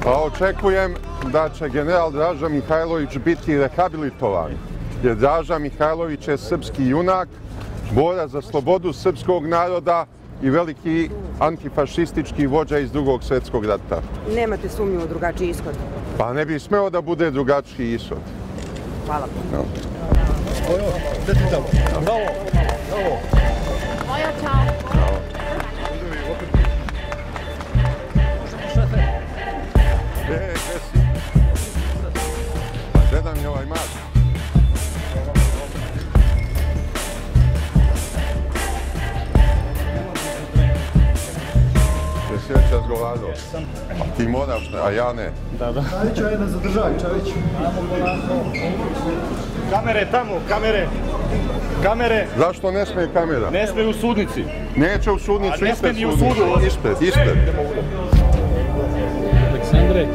Očekujem da će general Draža Mihajlović biti rehabilitovan, jer Draža Mihajlović je srpski junak, borac za slobodu srpskog naroda i veliki antifašistički vođa iz Drugog svjetskog rata. Nemate sumnju u drugačiji ishod? Pa ne bi smeo da bude drugačiji ishod. Hvala. No. Bravo. Moja, čao. Gdje si? Pa gdje nam je ovaj mač? Jesi već razgovarao? Ti moraš, a ja ne. Da. Čavić, ajde nas zadržaj, Čavić. Kamere tamo, kamere. Zašto ne smije kamera? Ne smije u sudnici. Neće u sudnicu, ne smije ni u sudu. Ispred. Aleksandre.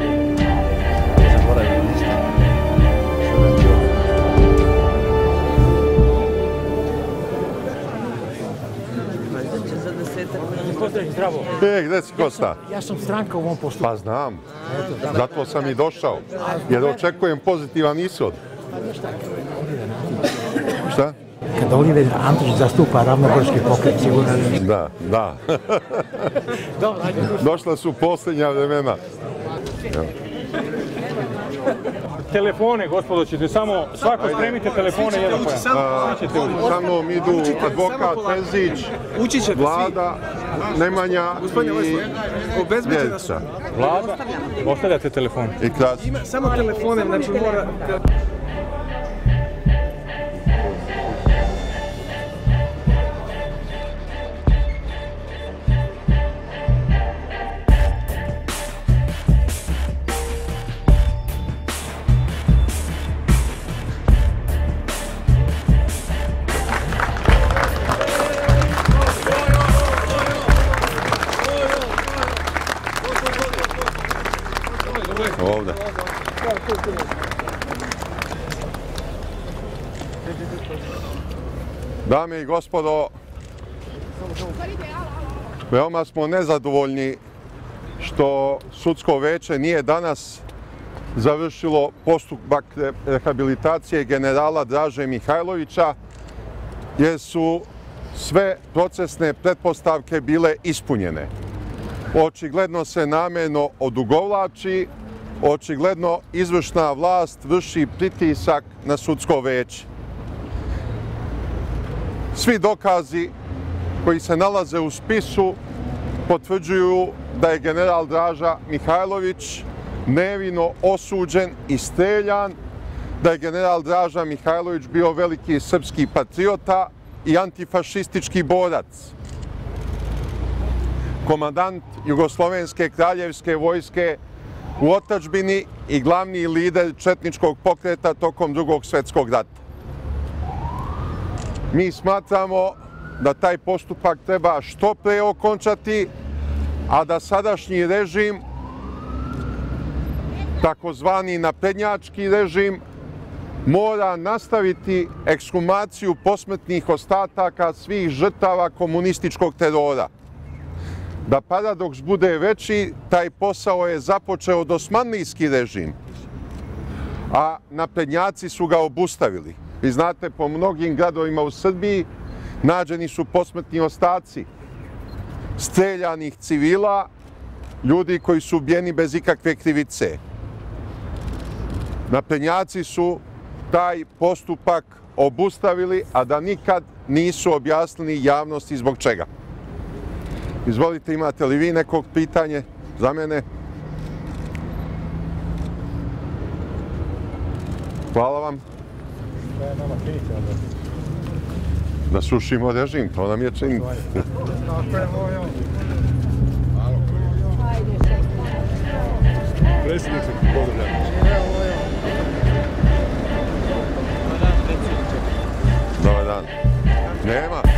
Zdravo. Gdje si Kosta? Ja sam stranka u ovom postupku. Pa znam. Zato sam i došao. Jer očekujem pozitivan ishod. Šta? Kada Oliver Antić zastupa ravnogorski pokret, sigurno... Da. Došla su posljednja vremena. Telefone, gospodo, ćete samo, svako spremite telefone jedan pojam. Sa mnom idu advokat Terzić, Vlada, Nemanja i Vjerica. Vlada, ostavljate telefon. I Krasić. Samo telefone, znači mora... Ovdje. Dame i gospodo, veoma smo nezadovoljni što sudsko veće nije danas završilo postupak rehabilitacije generala Draže Mihajlovića, jer su sve procesne pretpostavke bile ispunjene. Očigledno se namjerno odugovlači, očigledno izvršna vlast vrši pritisak na sudsko veće. Svi dokazi koji se nalaze u spisu potvrđuju da je general Draža Mihajlović nevino osuđen i streljan, da je general Draža Mihajlović bio veliki srpski patriota i antifašistički borac. Komandant Jugoslovenske kraljevske vojske u otadžbini i glavni lider četničkog pokreta tokom Drugog svjetskog rata. Mi smatramo da taj postupak treba što pre okončati, a da sadašnji režim, takozvani naprednjački režim, mora nastaviti ekshumaciju posmrtnih ostataka svih žrtava komunističkog terora. Da paradoks bude veći, taj posao je započeo dosmanlijski režim, a naprednjaci su ga obustavili. Vi znate, po mnogim gradovima u Srbiji nađeni su posmrtni ostaci streljanih civila, ljudi koji su ubijeni bez ikakve krivice. Naprednjaci su taj postupak obustavili, a da nikad nisu objasnili javnosti zbog čega. Izvolite, imate li vi nekog pitanje za mene? Hvala vam. Da sušimo režim, to nam je činiti. Predsjednik se pozdravlja. Dobar dan. Nema.